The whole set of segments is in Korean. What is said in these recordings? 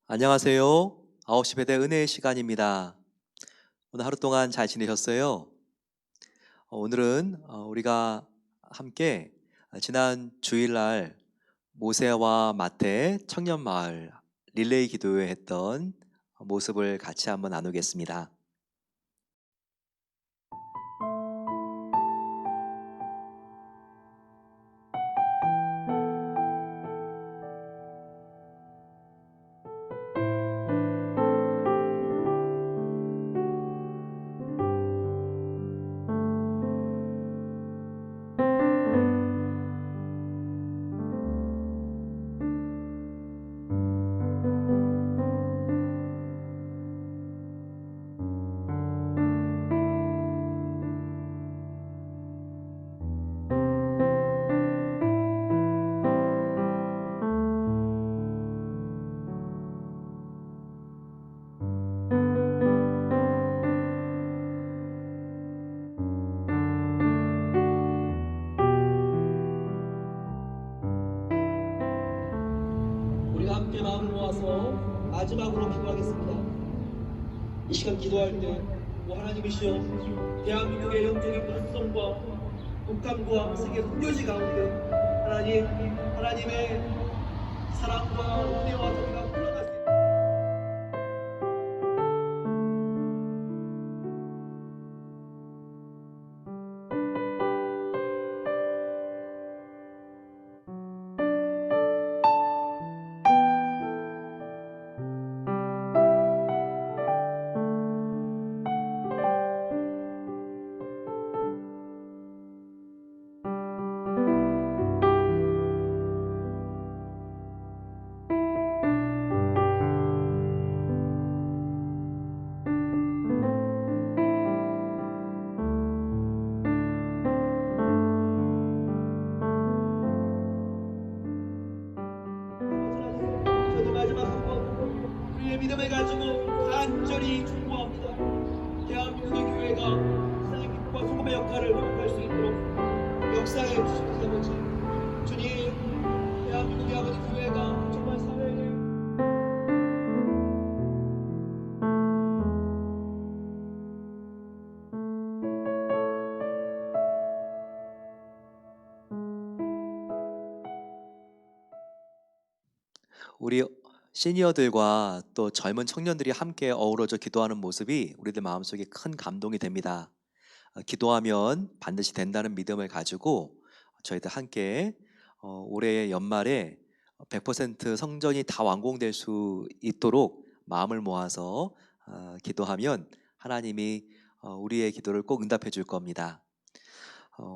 안녕하세요. 9시 배대 은혜의 시간입니다. 오늘 하루 동안 잘 지내셨어요? 오늘은 우리가 함께 지난 주일날 모세와 마태 청년마을 릴레이 기도회 했던 모습을 같이 한번 나누겠습니다. 우리가 함께 마음을 모아서 마지막으로 기도하겠습니다. 이 시간 기도할 때 하나님이시여, 대한민국의 영적인 불성과 북한과 세계 선교지 가운데 하나님의 사랑과 은혜와 정의가 흘러갈 수 있도록 저도 마지막 한번 우리의 믿음을 가지고 간절히 중보합니다. 대한민국의 교회가 하나님 기쁨과 소금의 역할을 회복할 수 있도록 역사해 주시옵소서. 아버지 주님, 대한민국의 아버지 교회가 정말 사회를 우리 시니어들과 또 젊은 청년들이 함께 어우러져 기도하는 모습이 우리들 마음속에 큰 감동이 됩니다. 기도하면 반드시 된다는 믿음을 가지고 저희들 함께 올해 연말에 100% 성전이 다 완공될 수 있도록 마음을 모아서 기도하면 하나님이 우리의 기도를 꼭 응답해 줄 겁니다.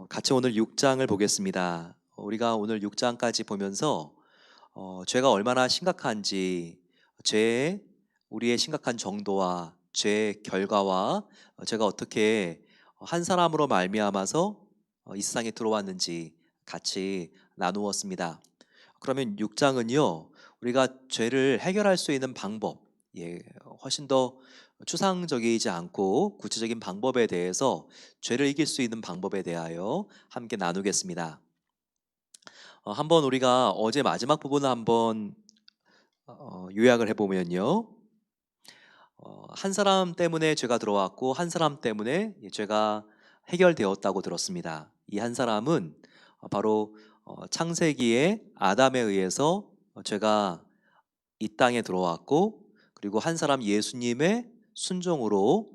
같이 오늘 6장을 보겠습니다. 우리가 오늘 6장까지 보면서 죄가 얼마나 심각한지, 죄의 우리의 심각한 정도와 죄의 결과와 제가 어떻게 한 사람으로 말미암아서 이 세상에 들어왔는지 같이 나누었습니다. 그러면 6장은요, 우리가 죄를 해결할 수 있는 방법, 훨씬 더 추상적이지 않고 구체적인 방법에 대해서 죄를 이길 수 있는 방법에 대하여 함께 나누겠습니다. 한번 우리가 어제 마지막 부분을 한번 요약을 해보면요, 한 사람 때문에 죄가 들어왔고 한 사람 때문에 죄가 해결되었다고 들었습니다. 이 한 사람은 바로 창세기에 아담에 의해서 죄가 이 땅에 들어왔고, 그리고 한 사람 예수님의 순종으로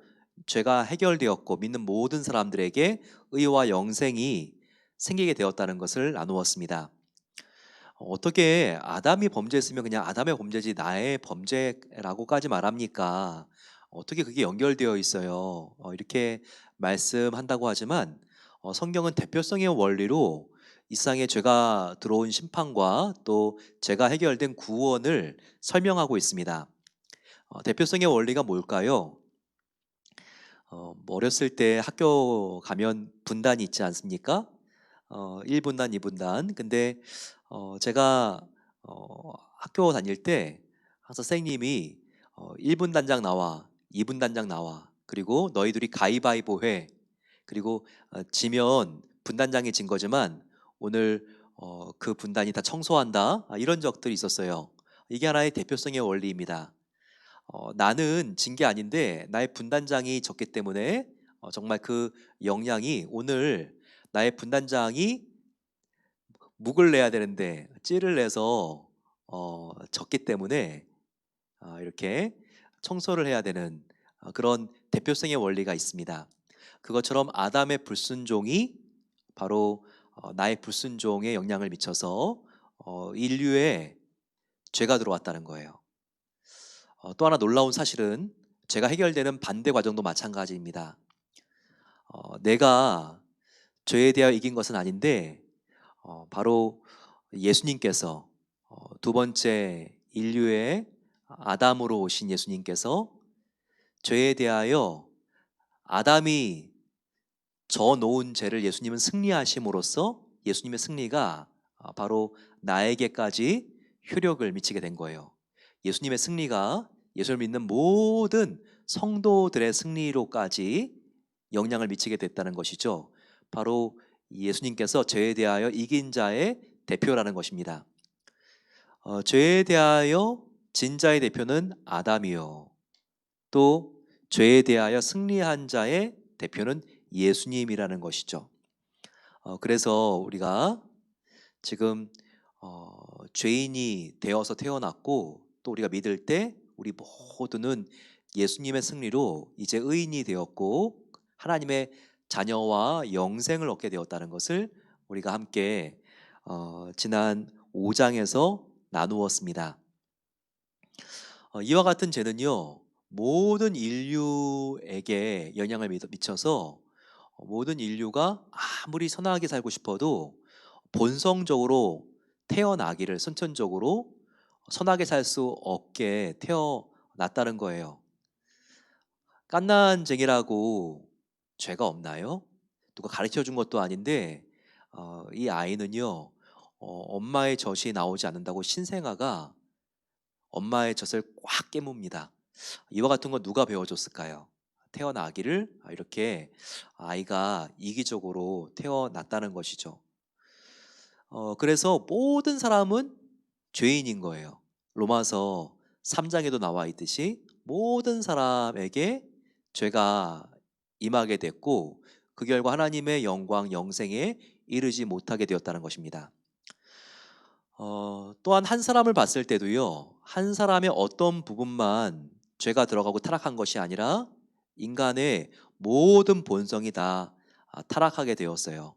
죄가 해결되었고 믿는 모든 사람들에게 의와 영생이 생기게 되었다는 것을 나누었습니다. 어떻게 아담이 범죄했으면 그냥 아담의 범죄지 나의 범죄라고까지 말합니까? 어떻게 그게 연결되어 있어요? 이렇게 말씀한다고 하지만 성경은 대표성의 원리로 이 세상에 죄가 들어온 심판과 또 죄가 해결된 구원을 설명하고 있습니다. 대표성의 원리가 뭘까요? 뭐 어렸을 때 학교 가면 분단이 있지 않습니까? 1분단, 2분단. 근데 제가 학교 다닐 때 항상 선생님이 1분 단장 나와, 2분 단장 나와, 그리고 너희들이 가위바위보 해. 그리고 지면 분단장이 진 거지만 오늘 그 분단이 다 청소한다. 이런 적들이 있었어요. 이게 하나의 대표성의 원리입니다. 나는 진 게 아닌데 나의 분단장이 졌기 때문에 정말 그 영향이 오늘 나의 분단장이 묵을 내야 되는데 찌를 내서 졌기 때문에 이렇게 청소를 해야 되는 그런 대표성의 원리가 있습니다. 그것처럼 아담의 불순종이 바로 나의 불순종에 영향을 미쳐서 인류에 죄가 들어왔다는 거예요. 또 하나 놀라운 사실은 죄가 해결되는 반대 과정도 마찬가지입니다. 내가 죄에 대하여 이긴 것은 아닌데 바로 예수님께서 두 번째 인류의 아담으로 오신 예수님께서 죄에 대하여 아담이 져 놓은 죄를 예수님은 승리하심으로써 예수님의 승리가 바로 나에게까지 효력을 미치게 된 거예요. 예수님의 승리가 예수를 믿는 모든 성도들의 승리로까지 영향을 미치게 됐다는 것이죠. 바로 예수님께서 죄에 대하여 이긴 자의 대표라는 것입니다. 죄에 대하여 진 자의 대표는 아담이요. 또 죄에 대하여 승리한 자의 대표는 예수님이라는 것이죠. 그래서 우리가 지금 죄인이 되어서 태어났고 또 우리가 믿을 때 우리 모두는 예수님의 승리로 이제 의인이 되었고 하나님의 자녀와 영생을 얻게 되었다는 것을 우리가 함께 지난 5장에서 나누었습니다. 이와 같은 죄는요 모든 인류에게 영향을 미쳐서 모든 인류가 아무리 선하게 살고 싶어도 본성적으로 태어나기를 선천적으로 선하게 살 수 없게 태어났다는 거예요. 갓난쟁이라고 죄가 없나요? 누가 가르쳐 준 것도 아닌데 이 아이는요 엄마의 젖이 나오지 않는다고 신생아가 엄마의 젖을 꽉 깨뭅니다. 이와 같은 건 누가 배워줬을까요? 태어나기를 이렇게 아이가 이기적으로 태어났다는 것이죠. 그래서 모든 사람은 죄인인 거예요. 로마서 3장에도 나와 있듯이 모든 사람에게 죄가 임하게 됐고 그 결과 하나님의 영광 영생에 이르지 못하게 되었다는 것입니다. 또한 한 사람을 봤을 때도요 한 사람의 어떤 부분만 죄가 들어가고 타락한 것이 아니라 인간의 모든 본성이 다 타락하게 되었어요.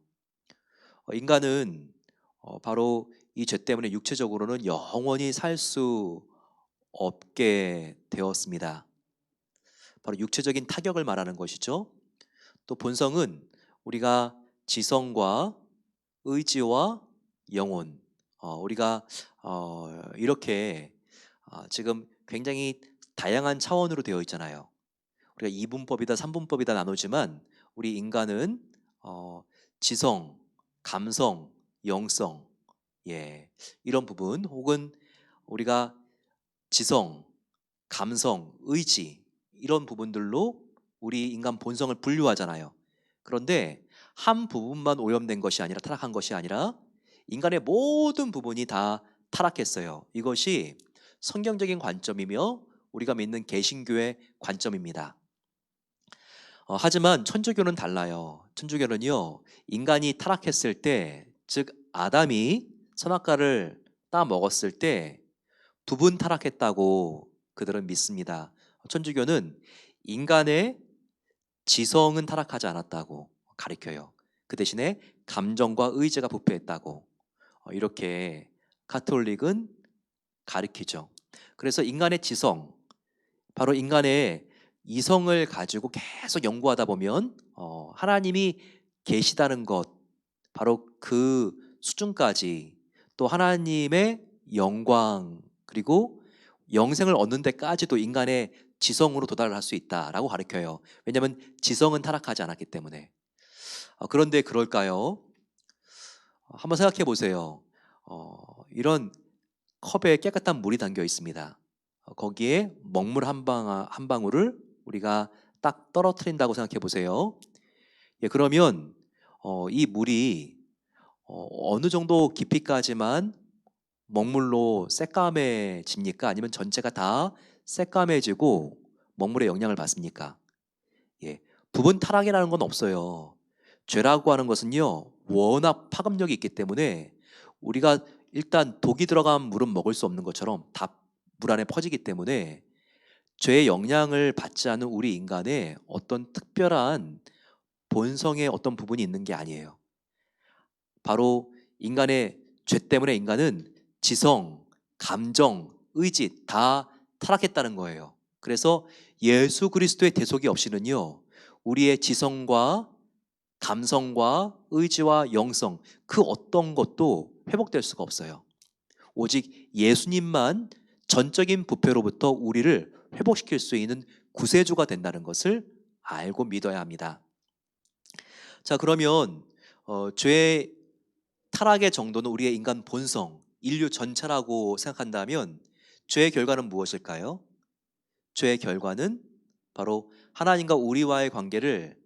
인간은 바로 이 죄 때문에 육체적으로는 영원히 살 수 없게 되었습니다. 바로 육체적인 타격을 말하는 것이죠. 또 본성은 우리가 지성과 의지와 영혼, 우리가 이렇게 지금 굉장히 다양한 차원으로 되어 있잖아요. 우리가 이분법이다, 삼분법이다 나누지만 우리 인간은 지성, 감성, 영성, 이런 부분 혹은 우리가 지성, 감성, 의지 이런 부분들로 우리 인간 본성을 분류하잖아요. 그런데 한 부분만 오염된 것이 아니라 타락한 것이 아니라 인간의 모든 부분이 다 타락했어요. 이것이 성경적인 관점이며 우리가 믿는 개신교의 관점입니다. 하지만 천주교는 달라요. 천주교는요 인간이 타락했을 때, 즉 아담이 선악과를 따 먹었을 때 부분 타락했다고 그들은 믿습니다. 천주교는 인간의 지성은 타락하지 않았다고 가르쳐요. 그 대신에 감정과 의지가 부패했다고 이렇게 가톨릭은 가르치죠. 그래서 인간의 지성, 바로 인간의 이성을 가지고 계속 연구하다 보면 하나님이 계시다는 것, 바로 그 수준까지 또 하나님의 영광 그리고 영생을 얻는 데까지도 인간의 지성으로 도달을 할 수 있다라고 가르쳐요. 왜냐하면 지성은 타락하지 않았기 때문에. 그런데 그럴까요? 한번 생각해 보세요. 이런 컵에 깨끗한 물이 담겨 있습니다. 거기에 먹물 한 방울을 우리가 딱 떨어뜨린다고 생각해 보세요. 그러면 이 물이 어느 정도 깊이까지만 먹물로 새까매집니까? 아니면 전체가 다 새까매지고 먹물의 영향을 받습니까? 예, 부분 타락이라는 건 없어요. 죄라고 하는 것은요, 워낙 파급력이 있기 때문에 우리가 일단 독이 들어간 물은 먹을 수 없는 것처럼 다 물 안에 퍼지기 때문에 죄의 영향을 받지 않은 우리 인간의 어떤 특별한 본성의 어떤 부분이 있는 게 아니에요. 바로 인간의 죄 때문에 인간은 지성, 감정, 의지 다 타락했다는 거예요. 그래서 예수 그리스도의 대속이 없이는요, 우리의 지성과 감성과 의지와 영성 그 어떤 것도 회복될 수가 없어요. 오직 예수님만 전적인 부패로부터 우리를 회복시킬 수 있는 구세주가 된다는 것을 알고 믿어야 합니다. 자, 그러면 죄의 타락의 정도는 우리의 인간 본성, 인류 전체라고 생각한다면 죄의 결과는 무엇일까요? 죄의 결과는 바로 하나님과 우리와의 관계를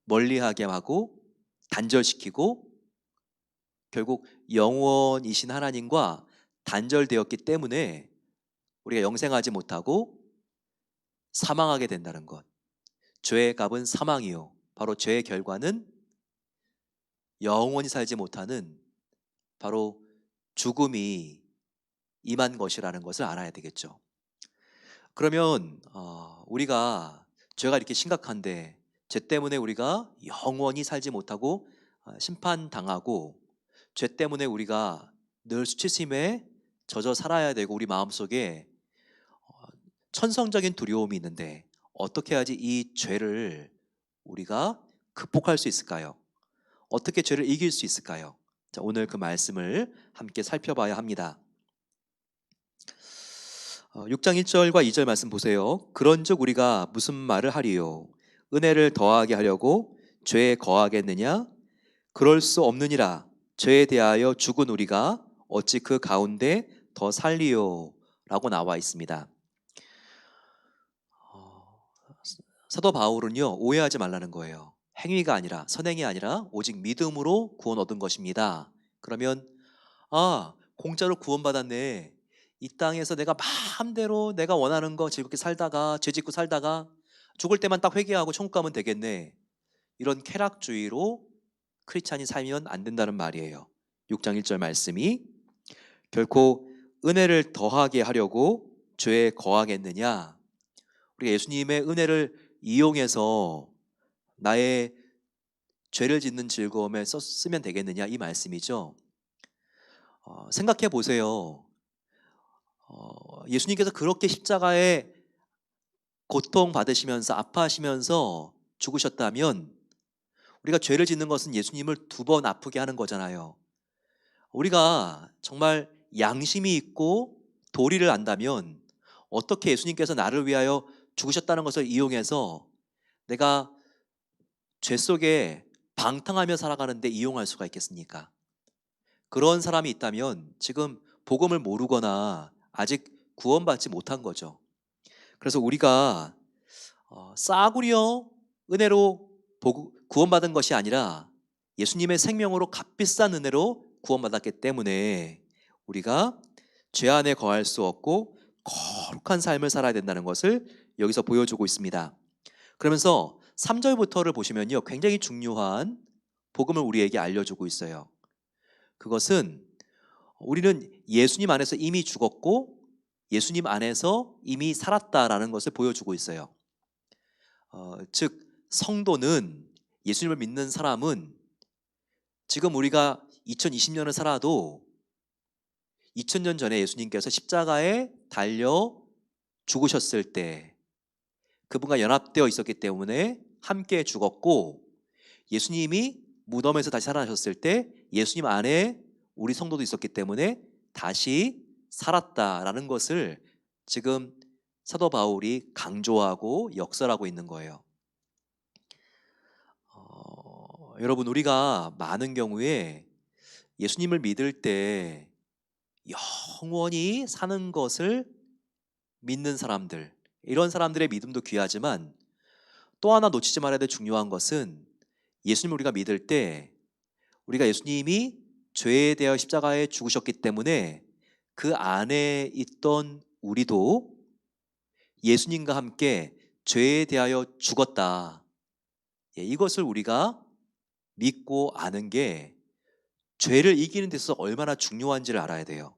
멀리하게 하고 단절시키고 결국 영원이신 하나님과 단절되었기 때문에 우리가 영생하지 못하고 사망하게 된다는 것. 죄의 값은 사망이요. 바로 죄의 결과는 영원히 살지 못하는 바로 죽음이 임한 것이라는 것을 알아야 되겠죠. 그러면 우리가 죄가 이렇게 심각한데 죄 때문에 우리가 영원히 살지 못하고 심판당하고 죄 때문에 우리가 늘 수치심에 젖어 살아야 되고 우리 마음속에 천성적인 두려움이 있는데 어떻게 해야지 이 죄를 우리가 극복할 수 있을까요? 어떻게 죄를 이길 수 있을까요? 자, 오늘 그 말씀을 함께 살펴봐야 합니다. 6장 1절과 2절 말씀 보세요. 그런즉 우리가 무슨 말을 하리요? 은혜를 더하게 하려고 죄에 거하겠느냐? 그럴 수 없느니라. 죄에 대하여 죽은 우리가 어찌 그 가운데 더 살리요? 라고 나와 있습니다. 사도 바울은요, 오해하지 말라는 거예요. 행위가 아니라, 선행이 아니라 오직 믿음으로 구원 얻은 것입니다. 그러면 공짜로 구원받았네. 이 땅에서 내가 마음대로 내가 원하는 거 즐겁게 살다가 죄 짓고 살다가 죽을 때만 딱 회개하고 천국 가면 되겠네. 이런 쾌락주의로 크리스찬이 살면 안 된다는 말이에요. 6장 1절 말씀이 결코 은혜를 더하게 하려고 죄에 거하겠느냐? 우리가 예수님의 은혜를 이용해서 나의 죄를 짓는 즐거움에 쓰면 되겠느냐 이 말씀이죠. 생각해 보세요. 예수님께서 그렇게 십자가에 고통 받으시면서 아파하시면서 죽으셨다면 우리가 죄를 짓는 것은 예수님을 2번 아프게 하는 거잖아요. 우리가 정말 양심이 있고 도리를 안다면 어떻게 예수님께서 나를 위하여 죽으셨다는 것을 이용해서 내가 죄 속에 방탕하며 살아가는데 이용할 수가 있겠습니까? 그런 사람이 있다면 지금 복음을 모르거나 아직 구원받지 못한 거죠. 그래서 우리가 싸구려 은혜로 구원받은 것이 아니라 예수님의 생명으로 값비싼 은혜로 구원받았기 때문에 우리가 죄 안에 거할 수 없고 거룩한 삶을 살아야 된다는 것을 여기서 보여주고 있습니다. 그러면서 3절부터를 보시면요, 굉장히 중요한 복음을 우리에게 알려주고 있어요. 그것은 우리는 예수님 안에서 이미 죽었고 예수님 안에서 이미 살았다라는 것을 보여주고 있어요. 즉 성도는, 예수님을 믿는 사람은 지금 우리가 2020년을 살아도 2000년 전에 예수님께서 십자가에 달려 죽으셨을 때 그분과 연합되어 있었기 때문에 함께 죽었고, 예수님이 무덤에서 다시 살아나셨을 때 예수님 안에 우리 성도도 있었기 때문에 다시 살았다라는 것을 지금 사도 바울이 강조하고 역설하고 있는 거예요. 여러분, 우리가 많은 경우에 예수님을 믿을 때 영원히 사는 것을 믿는 사람들, 이런 사람들의 믿음도 귀하지만 또 하나 놓치지 말아야 될 중요한 것은 예수님을 우리가 믿을 때 우리가 예수님이 죄에 대하여 십자가에 죽으셨기 때문에 그 안에 있던 우리도 예수님과 함께 죄에 대하여 죽었다. 이것을 우리가 믿고 아는 게 죄를 이기는 데서 얼마나 중요한지를 알아야 돼요.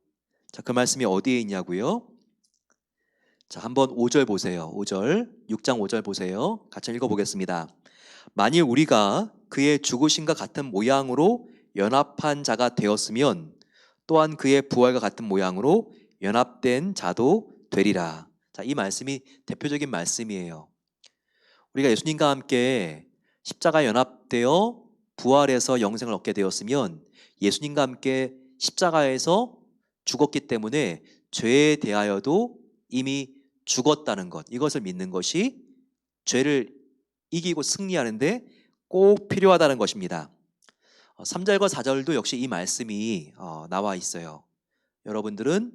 자, 그 말씀이 어디에 있냐고요? 자, 한번 5절 보세요. 5절, 6장 5절 보세요. 같이 읽어보겠습니다. 만일 우리가 그의 죽으심과 같은 모양으로 연합한 자가 되었으면 또한 그의 부활과 같은 모양으로 연합된 자도 되리라. 자, 이 말씀이 대표적인 말씀이에요. 우리가 예수님과 함께 십자가에 연합되어 부활해서 영생을 얻게 되었으면 예수님과 함께 십자가에서 죽었기 때문에 죄에 대하여도 이미 죽었다는 것, 이것을 믿는 것이 죄를 이기고 승리하는데 꼭 필요하다는 것입니다. 3절과 4절도 역시 이 말씀이 나와 있어요. 여러분들은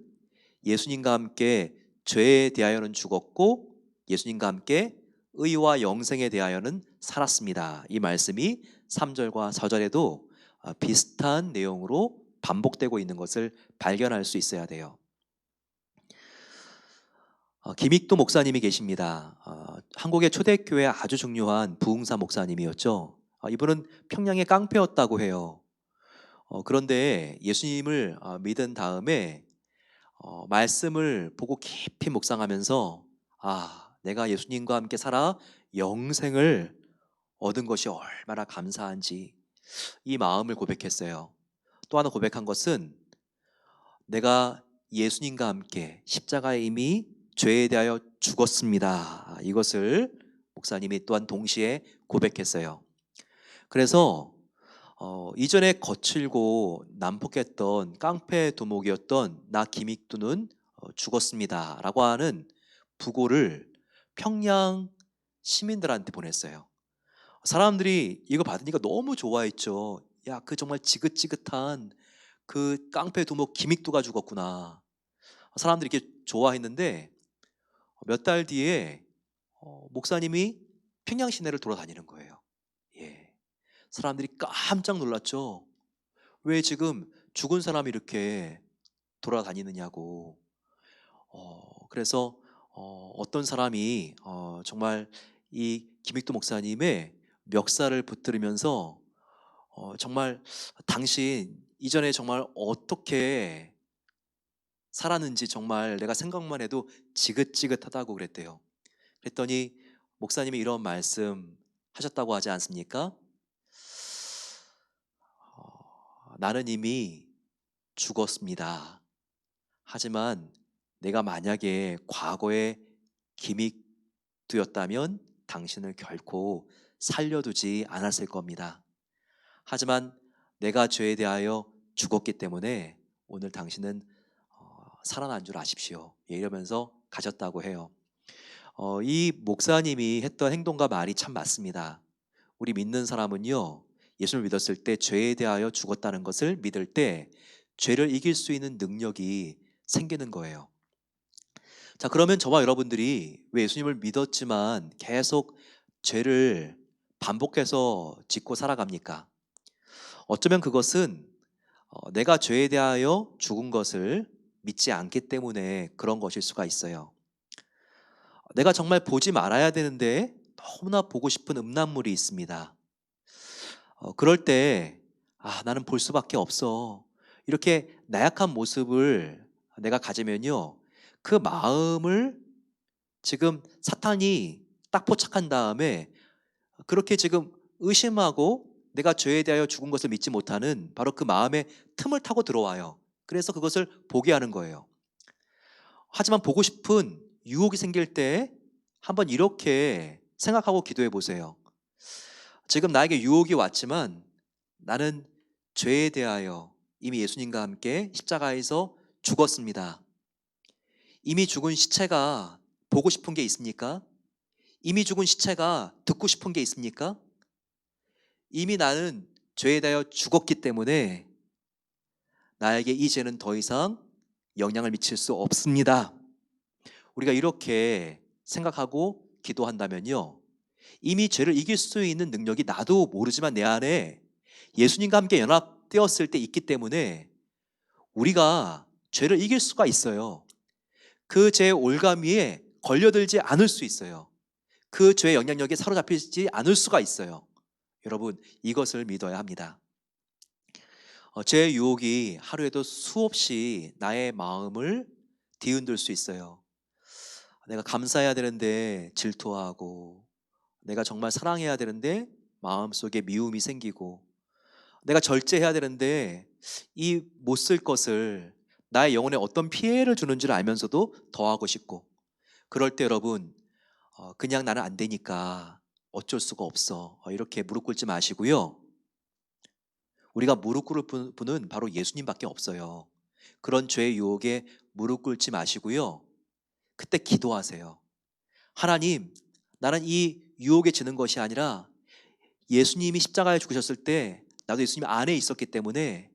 예수님과 함께 죄에 대하여는 죽었고 예수님과 함께 의와 영생에 대하여는 살았습니다. 이 말씀이 3절과 4절에도 비슷한 내용으로 반복되고 있는 것을 발견할 수 있어야 돼요. 김익도 목사님이 계십니다. 한국의 초대교회 아주 중요한 부흥사 목사님이었죠. 이분은 평양의 깡패였다고 해요. 그런데 예수님을 믿은 다음에 말씀을 보고 깊이 묵상하면서 내가 예수님과 함께 살아 영생을 얻은 것이 얼마나 감사한지 이 마음을 고백했어요. 또 하나 고백한 것은 내가 예수님과 함께 십자가에 이미 죄에 대하여 죽었습니다. 이것을 목사님이 또한 동시에 고백했어요. 그래서 이전에 거칠고 난폭했던 깡패 두목이었던 나 김익두는 죽었습니다 라고 하는 부고를 평양 시민들한테 보냈어요. 사람들이 이거 받으니까 너무 좋아했죠. 야, 그 정말 지긋지긋한 그 깡패 두목 김익두가 죽었구나. 사람들이 이렇게 좋아했는데 몇 달 뒤에 목사님이 평양 시내를 돌아다니는 거예요. 사람들이 깜짝 놀랐죠. 왜 지금 죽은 사람이 이렇게 돌아다니느냐고. 그래서 어떤 사람이 정말 이 김익도 목사님의 멱살을 붙들으면서 정말 당신 이전에 정말 어떻게 살았는지 정말 내가 생각만 해도 지긋지긋하다고 그랬대요. 그랬더니 목사님이 이런 말씀 하셨다고 하지 않습니까? 나는 이미 죽었습니다. 하지만 내가 만약에 과거에 김익두였다면 당신을 결코 살려두지 않았을 겁니다. 하지만 내가 죄에 대하여 죽었기 때문에 오늘 당신은 살아난 줄 아십시오. 이러면서 가셨다고 해요. 이 목사님이 했던 행동과 말이 참 맞습니다. 우리 믿는 사람은요, 예수를 믿었을 때 죄에 대하여 죽었다는 것을 믿을 때 죄를 이길 수 있는 능력이 생기는 거예요. 자, 그러면 저와 여러분들이 왜 예수님을 믿었지만 계속 죄를 반복해서 짓고 살아갑니까? 어쩌면 그것은 내가 죄에 대하여 죽은 것을 믿지 않기 때문에 그런 것일 수가 있어요. 내가 정말 보지 말아야 되는데 너무나 보고 싶은 음란물이 있습니다. 그럴 때 나는 볼 수밖에 없어. 이렇게 나약한 모습을 내가 가지면요, 그 마음을 지금 사탄이 딱 포착한 다음에 그렇게 지금 의심하고 내가 죄에 대하여 죽은 것을 믿지 못하는 바로 그 마음의 틈을 타고 들어와요. 그래서 그것을 보게 하는 거예요. 하지만 보고 싶은 유혹이 생길 때 한번 이렇게 생각하고 기도해 보세요. 지금 나에게 유혹이 왔지만 나는 죄에 대하여 이미 예수님과 함께 십자가에서 죽었습니다. 이미 죽은 시체가 보고 싶은 게 있습니까? 이미 죽은 시체가 듣고 싶은 게 있습니까? 이미 나는 죄에 대하여 죽었기 때문에 나에게 이 죄는 더 이상 영향을 미칠 수 없습니다. 우리가 이렇게 생각하고 기도한다면요, 이미 죄를 이길 수 있는 능력이 나도 모르지만 내 안에 예수님과 함께 봉합되었을 때 있기 때문에 우리가 죄를 이길 수가 있어요. 그 죄의 올가미에 걸려들지 않을 수 있어요. 그 죄의 영향력에 사로잡히지 않을 수가 있어요. 여러분, 이것을 믿어야 합니다. 죄의 유혹이 하루에도 수없이 나의 마음을 뒤흔들 수 있어요. 내가 감사해야 되는데 질투하고, 내가 정말 사랑해야 되는데 마음속에 미움이 생기고, 내가 절제해야 되는데 이 못 쓸 것을 나의 영혼에 어떤 피해를 주는 줄 알면서도 더하고 싶고, 그럴 때 여러분, 그냥 나는 안 되니까 어쩔 수가 없어, 이렇게 무릎 꿇지 마시고요. 우리가 무릎 꿇을 분은 바로 예수님밖에 없어요. 그런 죄의 유혹에 무릎 꿇지 마시고요. 그때 기도하세요. 하나님, 나는 이 유혹에 지는 것이 아니라 예수님이 십자가에 죽으셨을 때 나도 예수님 안에 있었기 때문에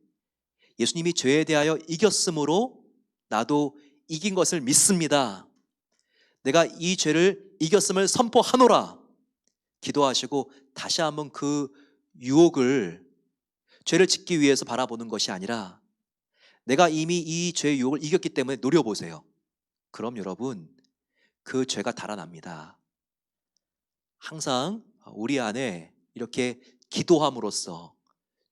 예수님이 죄에 대하여 이겼으므로 나도 이긴 것을 믿습니다. 내가 이 죄를 이겼음을 선포하노라. 기도하시고 다시 한번 그 유혹을, 죄를 짓기 위해서 바라보는 것이 아니라 내가 이미 이 죄의 유혹을 이겼기 때문에 노려보세요. 그럼 여러분, 그 죄가 달아납니다. 항상 우리 안에 이렇게 기도함으로써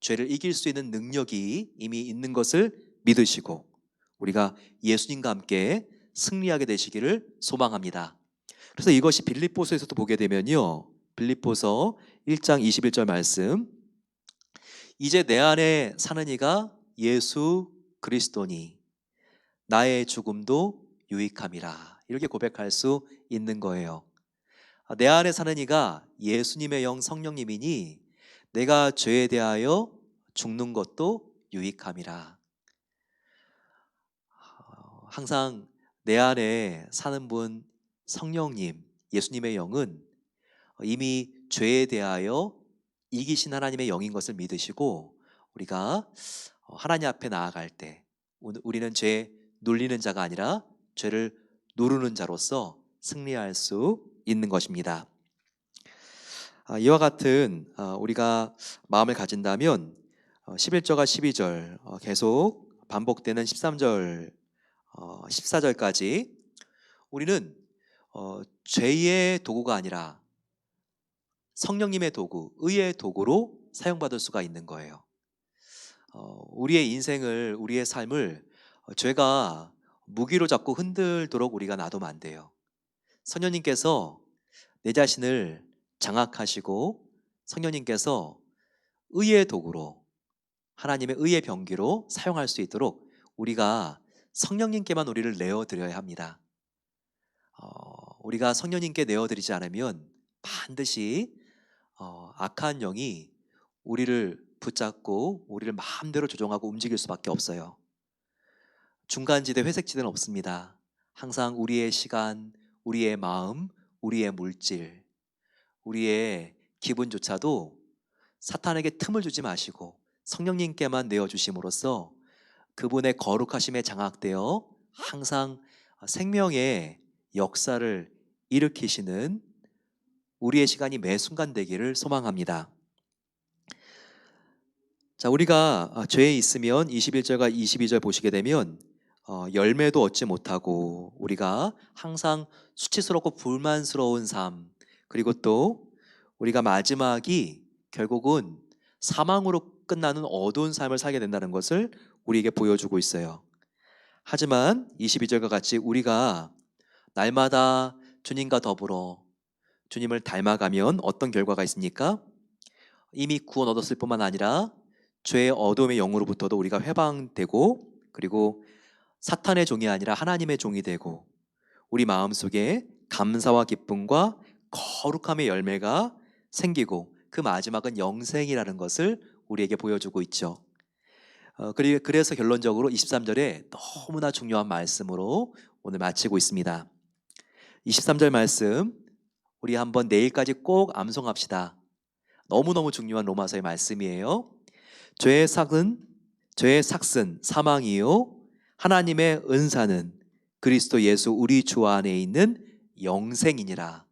죄를 이길 수 있는 능력이 이미 있는 것을 믿으시고 우리가 예수님과 함께 승리하게 되시기를 소망합니다. 그래서 이것이 빌립보서에서도 보게 되면요, 빌립보서 1장 21절 말씀, 이제 내 안에 사는 이가 예수 그리스도니 나의 죽음도 유익함이라, 이렇게 고백할 수 있는 거예요. 내 안에 사는 이가 예수님의 영 성령님이니 내가 죄에 대하여 죽는 것도 유익함이라. 항상 내 안에 사는 분 성령님, 예수님의 영은 이미 죄에 대하여 이기신 하나님의 영인 것을 믿으시고 우리가 하나님 앞에 나아갈 때 우리는 죄에 눌리는 자가 아니라 죄를 누르는 자로서 승리할 수 있는 것입니다. 이와 같은 우리가 마음을 가진다면 11절과 12절 계속 반복되는 13절, 14절까지 우리는 죄의 도구가 아니라 성령님의 도구, 의의 도구로 사용받을 수가 있는 거예요. 우리의 인생을, 우리의 삶을 죄가 무기로 잡고 흔들도록 우리가 놔두면 안 돼요. 성령님께서 내 자신을 장악하시고 성령님께서 의의 도구로, 하나님의 의의 병기로 사용할 수 있도록 우리가 성령님께만 우리를 내어드려야 합니다. 우리가 성령님께 내어드리지 않으면 반드시 악한 영이 우리를 붙잡고 우리를 마음대로 조종하고 움직일 수밖에 없어요. 중간지대, 회색지대는 없습니다. 항상 우리의 시간, 우리의 마음, 우리의 물질, 우리의 기분조차도 사탄에게 틈을 주지 마시고 성령님께만 내어주심으로써 그분의 거룩하심에 장악되어 항상 생명의 역사를 일으키시는 우리의 시간이 매 순간 되기를 소망합니다. 자, 우리가 죄에 있으면 21절과 22절 보시게 되면 열매도 얻지 못하고 우리가 항상 수치스럽고 불만스러운 삶, 그리고 또 우리가 마지막이 결국은 사망으로 끝나는 어두운 삶을 살게 된다는 것을 우리에게 보여주고 있어요. 하지만 22절과 같이 우리가 날마다 주님과 더불어 주님을 닮아가면 어떤 결과가 있습니까? 이미 구원 얻었을 뿐만 아니라 죄의 어둠의 영으로부터도 우리가 해방되고, 그리고 사탄의 종이 아니라 하나님의 종이 되고, 우리 마음속에 감사와 기쁨과 거룩함의 열매가 생기고, 그 마지막은 영생이라는 것을 우리에게 보여주고 있죠. 그래서 결론적으로 23절에 너무나 중요한 말씀으로 오늘 마치고 있습니다. 23절 말씀 우리 한번 내일까지 꼭 암송합시다. 너무너무 중요한 로마서의 말씀이에요. 죄의 삭은 사망이요 하나님의 은사는 그리스도 예수 우리 주 안에 있는 영생이니라.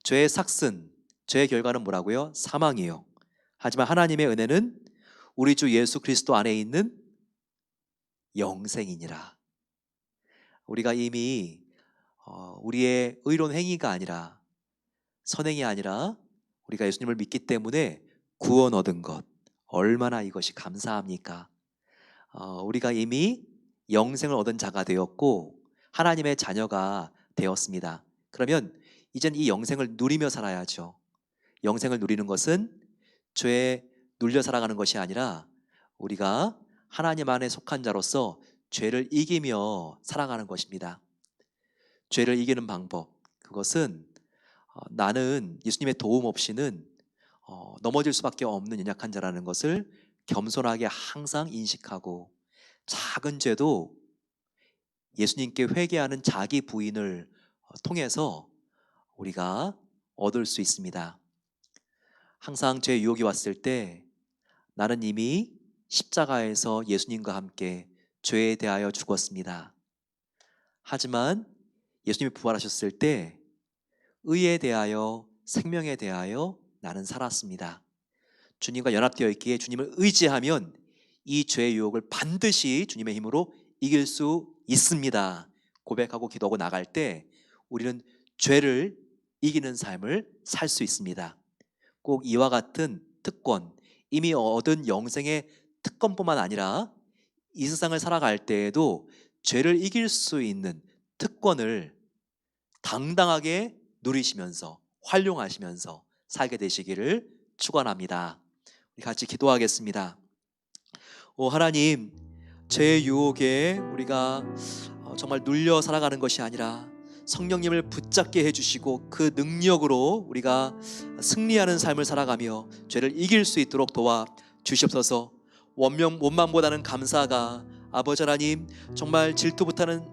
죄의 삭은, 죄의 결과는 뭐라고요? 사망이요. 하지만 하나님의 은혜는 우리 주 예수 그리스도 안에 있는 영생이니라. 우리가 이미 우리의 의로운 행위가 아니라, 선행이 아니라 우리가 예수님을 믿기 때문에 구원 얻은 것, 얼마나 이것이 감사합니까? 우리가 이미 영생을 얻은 자가 되었고 하나님의 자녀가 되었습니다. 그러면 이젠 이 영생을 누리며 살아야죠. 영생을 누리는 것은 죄에 눌려 살아가는 것이 아니라 우리가 하나님 안에 속한 자로서 죄를 이기며 살아가는 것입니다. 죄를 이기는 방법, 그것은 나는 예수님의 도움 없이는 넘어질 수밖에 없는 연약한 자라는 것을 겸손하게 항상 인식하고, 작은 죄도 예수님께 회개하는 자기 부인을 통해서 우리가 얻을 수 있습니다. 항상 죄 유혹이 왔을 때 나는 이미 십자가에서 예수님과 함께 죄에 대하여 죽었습니다. 하지만 예수님이 부활하셨을 때 의에 대하여, 생명에 대하여 나는 살았습니다. 주님과 연합되어 있기에 주님을 의지하면 이 죄의 유혹을 반드시 주님의 힘으로 이길 수 있습니다. 고백하고 기도하고 나갈 때 우리는 죄를 이기는 삶을 살 수 있습니다. 꼭 이와 같은 특권, 이미 얻은 영생의 특권뿐만 아니라 이 세상을 살아갈 때에도 죄를 이길 수 있는 특권을 당당하게 누리시면서 활용하시면서 살게 되시기를 축원합니다. 우리 같이 기도하겠습니다. 하나님, 죄의 유혹에 우리가 정말 눌려 살아가는 것이 아니라 성령님을 붙잡게 해주시고 그 능력으로 우리가 승리하는 삶을 살아가며 죄를 이길 수 있도록 도와 주시옵소서. 원망보다는 감사가, 아버지 하나님, 정말 질투부터는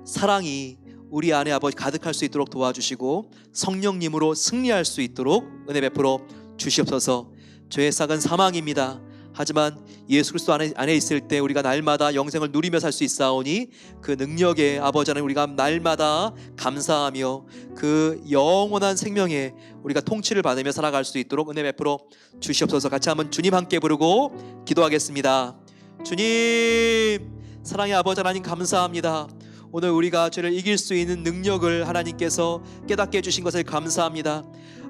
사랑이 우리 안에 아버지 가득할 수 있도록 도와주시고 성령님으로 승리할 수 있도록 은혜 베풀어 주시옵소서. 죄의 싹은 사망입니다. 하지만 예수 그리스도 안에 있을 때 우리가 날마다 영생을 누리며 살 수 있사오니 그 능력에 아버지 하나님 우리가 날마다 감사하며 그 영원한 생명에 우리가 통치를 받으며 살아갈 수 있도록 은혜 베풀어 주시옵소서. 같이 한번 주님 함께 부르고 기도하겠습니다. 주님, 사랑의 아버지 하나님 감사합니다. 오늘 우리가 죄를 이길 수 있는 능력을 하나님께서 깨닫게 해주신 것을 감사합니다.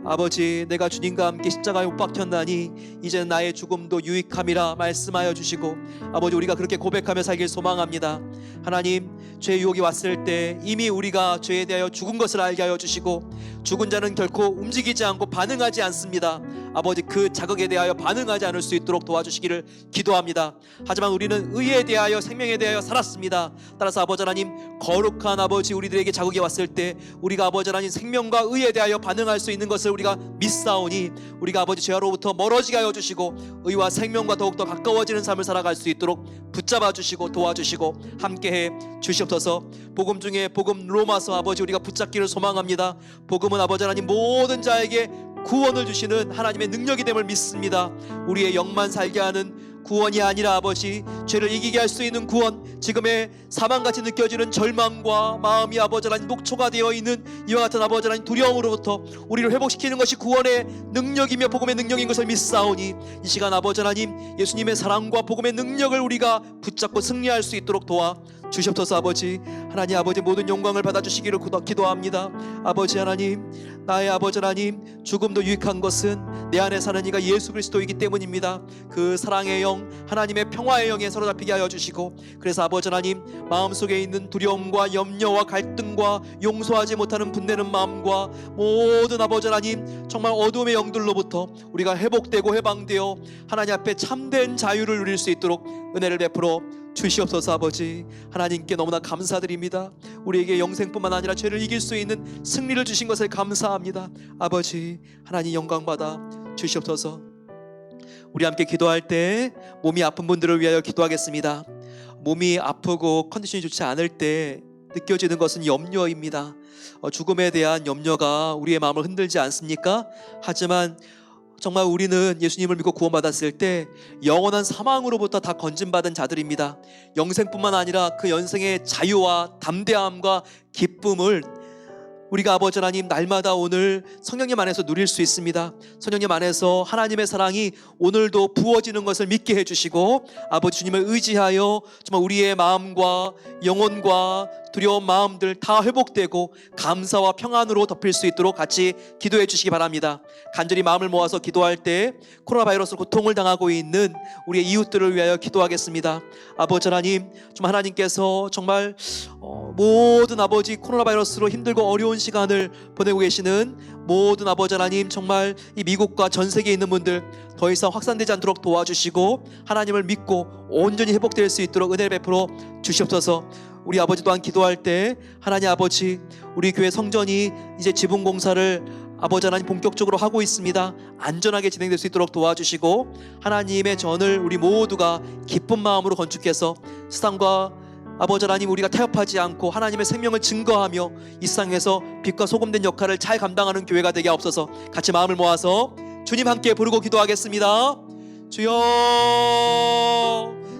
아버지, 내가 주님과 함께 십자가에 못 박혔나니 이제는 나의 죽음도 유익함이라 말씀하여 주시고, 아버지, 우리가 그렇게 고백하며 살길 소망합니다. 하나님, 죄의 유혹이 왔을 때 이미 우리가 죄에 대하여 죽은 것을 알게 하여 주시고, 죽은 자는 결코 움직이지 않고 반응하지 않습니다. 아버지, 그 자극에 대하여 반응하지 않을 수 있도록 도와주시기를 기도합니다. 하지만 우리는 의에 대하여, 생명에 대하여 살았습니다. 따라서 아버지 하나님, 거룩한 아버지 우리들에게 자극이 왔을 때 우리가 아버지 하나님 생명과 의에 대하여 반응할 수 있는 것을 우리가 믿사오니 우리가 아버지 죄로부터 멀어지게 하여 주시고 의와 생명과 더욱더 가까워지는 삶을 살아갈 수 있도록 붙잡아 주시고 도와주시고 함께해 주시옵소서. 복음 중에 복음 로마서 아버지 우리가 붙잡기를 소망합니다. 복음은 아버지 하나님 모든 자에게 구원을 주시는 하나님의 능력이 됨을 믿습니다. 우리의 영만 살게 하는 구원이 아니라 아버지 죄를 이기게 할 수 있는 구원, 지금의 사망같이 느껴지는 절망과 마음이 아버지 하나님 녹초가 되어 있는 이와 같은 아버지 하나님 두려움으로부터 우리를 회복시키는 것이 구원의 능력이며 복음의 능력인 것을 믿사오니 이 시간 아버지 하나님 예수님의 사랑과 복음의 능력을 우리가 붙잡고 승리할 수 있도록 도와 주시옵소서. 아버지 하나님, 아버지 모든 영광을 받아주시기를 기도합니다. 아버지 하나님, 나의 아버지 하나님, 죽음도 유익한 것은 내 안에 사는 이가 예수 그리스도이기 때문입니다. 그 사랑의 영, 하나님의 평화의 영에 사로잡히게 하여 주시고, 그래서 아버지 하나님 마음속에 있는 두려움과 염려와 갈등과 용서하지 못하는 분내는 마음과 모든 아버지 하나님 정말 어둠의 영들로부터 우리가 회복되고 해방되어 하나님 앞에 참된 자유를 누릴 수 있도록 은혜를 베풀어 주시옵소서. 아버지 하나님께 너무나 감사드립니다. 우리에게 영생뿐만 아니라 죄를 이길 수 있는 승리를 주신 것을 감사합니다. 아버지 하나님 영광받아 주시옵소서. 우리 함께 기도할 때 몸이 아픈 분들을 위하여 기도하겠습니다. 몸이 아프고 컨디션이 좋지 않을 때 느껴지는 것은 염려입니다. 죽음에 대한 염려가 우리의 마음을 흔들지 않습니까? 하지만 정말 우리는 예수님을 믿고 구원받았을 때 영원한 사망으로부터 다 건진받은 자들입니다. 영생뿐만 아니라 그 영생의 자유와 담대함과 기쁨을 우리가 아버지 하나님 날마다 오늘 성령님 안에서 누릴 수 있습니다. 성령님 안에서 하나님의 사랑이 오늘도 부어지는 것을 믿게 해주시고 아버지 주님을 의지하여 정말 우리의 마음과 영혼과 두려운 마음들 다 회복되고 감사와 평안으로 덮일 수 있도록 같이 기도해 주시기 바랍니다. 간절히 마음을 모아서 기도할 때 코로나 바이러스로 고통을 당하고 있는 우리의 이웃들을 위하여 기도하겠습니다. 아버지 하나님, 정말 하나님께서 정말 모든 아버지 코로나 바이러스로 힘들고 어려운 시간을 보내고 계시는 모든 아버지 하나님, 정말 이 미국과 전 세계에 있는 분들 더 이상 확산되지 않도록 도와주시고 하나님을 믿고 온전히 회복될 수 있도록 은혜를 베풀어 주시옵소서. 우리 아버지 또한 기도할 때 하나님 아버지, 우리 교회 성전이 이제 지붕 공사를 아버지 하나님 본격적으로 하고 있습니다. 안전하게 진행될 수 있도록 도와주시고 하나님의 전을 우리 모두가 기쁜 마음으로 건축해서 세상과 아버지 하나님 우리가 타협하지 않고 하나님의 생명을 증거하며 이 세상에서 빛과 소금된 역할을 잘 감당하는 교회가 되게 하옵소서. 같이 마음을 모아서 주님 함께 부르고 기도하겠습니다. 주여,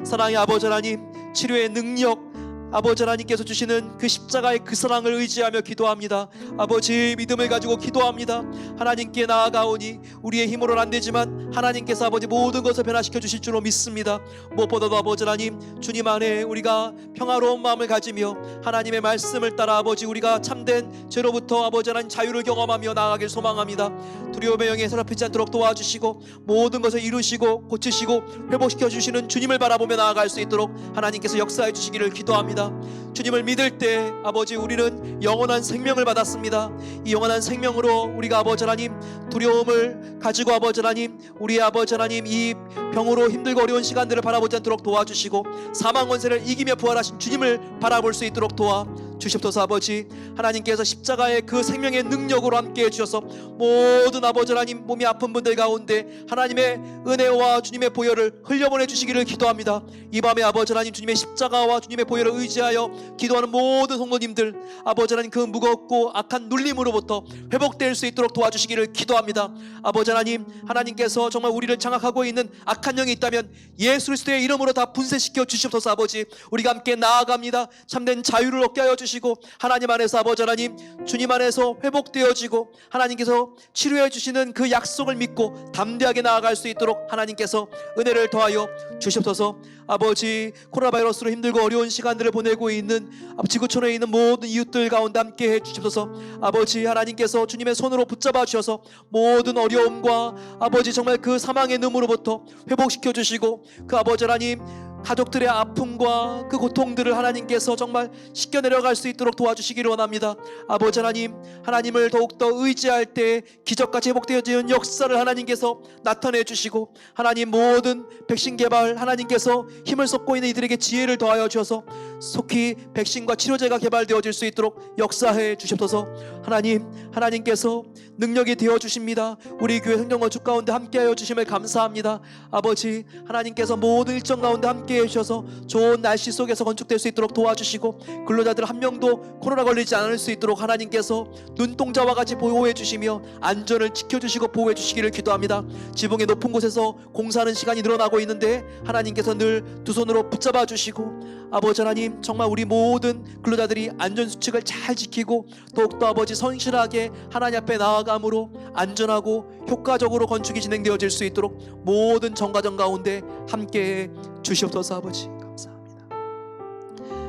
사랑의 아버지 하나님, 치료의 능력 아버지 하나님께서 주시는 그 십자가의 그 사랑을 의지하며 기도합니다. 아버지 믿음을 가지고 기도합니다. 하나님께 나아가오니 우리의 힘으로는 안 되지만 하나님께서 아버지 모든 것을 변화시켜 주실 줄로 믿습니다. 무엇보다도 아버지 하나님, 주님 안에 우리가 평화로운 마음을 가지며 하나님의 말씀을 따라 아버지 우리가 참된 죄로부터 아버지 하나님 자유를 경험하며 나아가길 소망합니다. 두려움의 영에 사로잡히지 않도록 도와주시고 모든 것을 이루시고 고치시고 회복시켜 주시는 주님을 바라보며 나아갈 수 있도록 하나님께서 역사해 주시기를 기도합니다. 주님을 믿을 때 아버지 우리는 영원한 생명을 받았습니다. 이 영원한 생명으로 우리가 아버지 하나님 두려움을 가지고 아버지 하나님 우리의 아버지 하나님 이 병으로 힘들고 어려운 시간들을 바라보지 않도록 도와주시고 사망 권세를 이기며 부활하신 주님을 바라볼 수 있도록 도와 주시옵소서. 아버지 하나님께서 십자가의 그 생명의 능력으로 함께해 주셔서 모든 아버지 하나님 몸이 아픈 분들 가운데 하나님의 은혜와 주님의 보혈을 흘려보내 주시기를 기도합니다. 이 밤에 아버지 하나님 주님의 십자가와 주님의 보혈을 의지하여 기도하는 모든 성도님들 아버지 하나님 그 무겁고 악한 눌림으로부터 회복될 수 있도록 도와주시기를 기도합니다. 아버지 하나님, 하나님께서 정말 우리를 장악하고 있는 악한 영이 있다면 예수 그리스도의 이름으로 다 분쇄시켜 주시옵소서. 아버지 우리가 함께 나아갑니다. 참된 자유를 얻게 하여 주시고 하나님 안에서 아버지 하나님 주님 안에서 회복되어지고 하나님께서 치료해 주시는 그 약속을 믿고 담대하게 나아갈 수 있도록 하나님께서 은혜를 더하여 주시옵소서. 아버지 코로나 바이러스로 힘들고 어려운 시간들을 보내고 있는 지구촌에 있는 모든 이웃들 가운데 함께 해 주시옵소서. 아버지 하나님께서 주님의 손으로 붙잡아 주셔서 모든 어려움과 아버지 정말 그 사망의 눈으로부터 회복시켜 주시고 그 아버지 하나님 가족들의 아픔과 그 고통들을 하나님께서 정말 씻겨 내려갈 수 있도록 도와주시기를 원합니다. 아버지 하나님, 하나님을 더욱더 의지할 때 기적같이 회복되어지는 역사를 하나님께서 나타내 주시고 하나님 모든 백신 개발 하나님께서 힘을 쏟고 있는 이들에게 지혜를 더하여 주셔서 속히 백신과 치료제가 개발되어질 수 있도록 역사해 주시옵소서. 하나님, 하나님께서 능력이 되어 주십니다. 우리 교회 성경 건축 가운데 함께하여 주심을 감사합니다. 아버지 하나님께서 모든 일정 가운데 함께해 주셔서 좋은 날씨 속에서 건축될 수 있도록 도와주시고 근로자들 한 명도 코로나 걸리지 않을 수 있도록 하나님께서 눈동자와 같이 보호해 주시며 안전을 지켜주시고 보호해 주시기를 기도합니다. 지붕의 높은 곳에서 공사하는 시간이 늘어나고 있는데 하나님께서 늘 두 손으로 붙잡아 주시고 아버지 하나님 정말 우리 모든 근로자들이 안전수칙을 잘 지키고 더욱더 아버지 성실하게 하나님 앞에 나아감으로 안전하고 효과적으로 건축이 진행되어질 수 있도록 모든 정과정 가운데 함께해 주시옵소서. 아버지 감사합니다.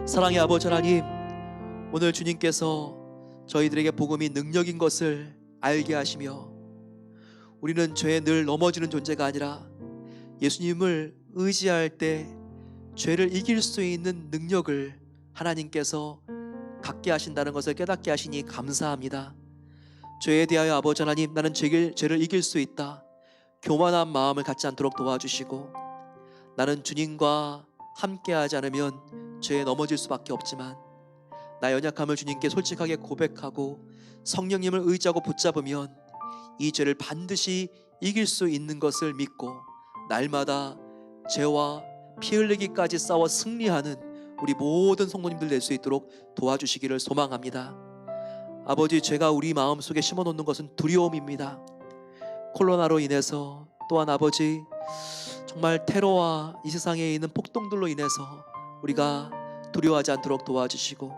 사랑의 아버지 하나님, 오늘 주님께서 저희들에게 복음이 능력인 것을 알게 하시며 우리는 죄에 늘 넘어지는 존재가 아니라 예수님을 의지할 때 죄를 이길 수 있는 능력을 하나님께서 갖게 하신다는 것을 깨닫게 하시니 감사합니다. 죄에 대하여 아버지 하나님 나는 죄를 이길 수 있다 교만한 마음을 갖지 않도록 도와주시고 나는 주님과 함께하지 않으면 죄에 넘어질 수밖에 없지만 나의 연약함을 주님께 솔직하게 고백하고 성령님을 의지하고 붙잡으면 이 죄를 반드시 이길 수 있는 것을 믿고 날마다 죄와 피 흘리기까지 싸워 승리하는 우리 모든 성도님들 될 수 있도록 도와주시기를 소망합니다. 아버지, 죄가 우리 마음속에 심어놓는 것은 두려움입니다. 코로나로 인해서 또한 아버지 정말 테러와 이 세상에 있는 폭동들로 인해서 우리가 두려워하지 않도록 도와주시고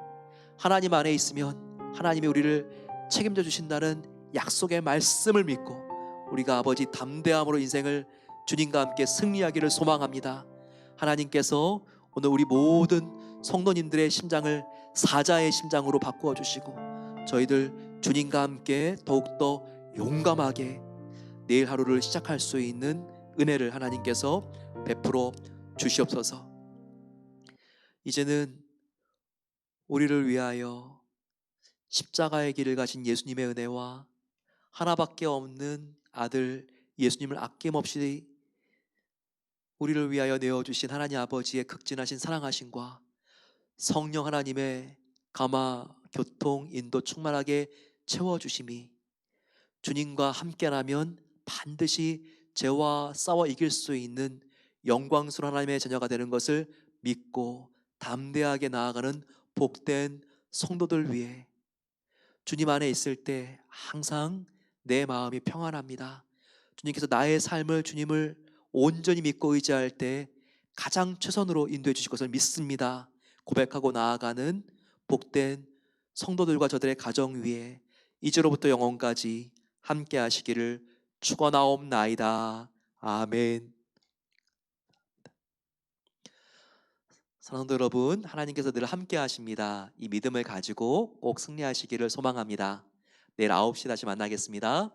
하나님 안에 있으면 하나님이 우리를 책임져 주신다는 약속의 말씀을 믿고 우리가 아버지 담대함으로 인생을 주님과 함께 승리하기를 소망합니다. 하나님께서 오늘 우리 모든 성도님들의 심장을 사자의 심장으로 바꾸어 주시고 저희들 주님과 함께 더욱더 용감하게 내일 하루를 시작할 수 있는 은혜를 하나님께서 베풀어 주시옵소서. 이제는 우리를 위하여 십자가의 길을 가신 예수님의 은혜와 하나밖에 없는 아들 예수님을 아낌없이 우리를 위하여 내어주신 하나님 아버지의 극진하신 사랑하심과 성령 하나님의 감화, 교통, 인도 충만하게 채워주심이 주님과 함께라면 반드시 죄와 싸워 이길 수 있는 영광스러운 하나님의 자녀가 되는 것을 믿고 담대하게 나아가는 복된 성도들 위해 주님 안에 있을 때 항상 내 마음이 평안합니다. 주님께서 나의 삶을 주님을 온전히 믿고 의지할 때 가장 최선으로 인도해 주실 것을 믿습니다. 고백하고 나아가는 복된 성도들과 저들의 가정 위에 이제로부터 영원까지 함께 하시기를 축원하옵나이다. 아멘. 사랑하는 여러분, 하나님께서 늘 함께 하십니다. 이 믿음을 가지고 꼭 승리하시기를 소망합니다. 내일 9시 다시 만나겠습니다.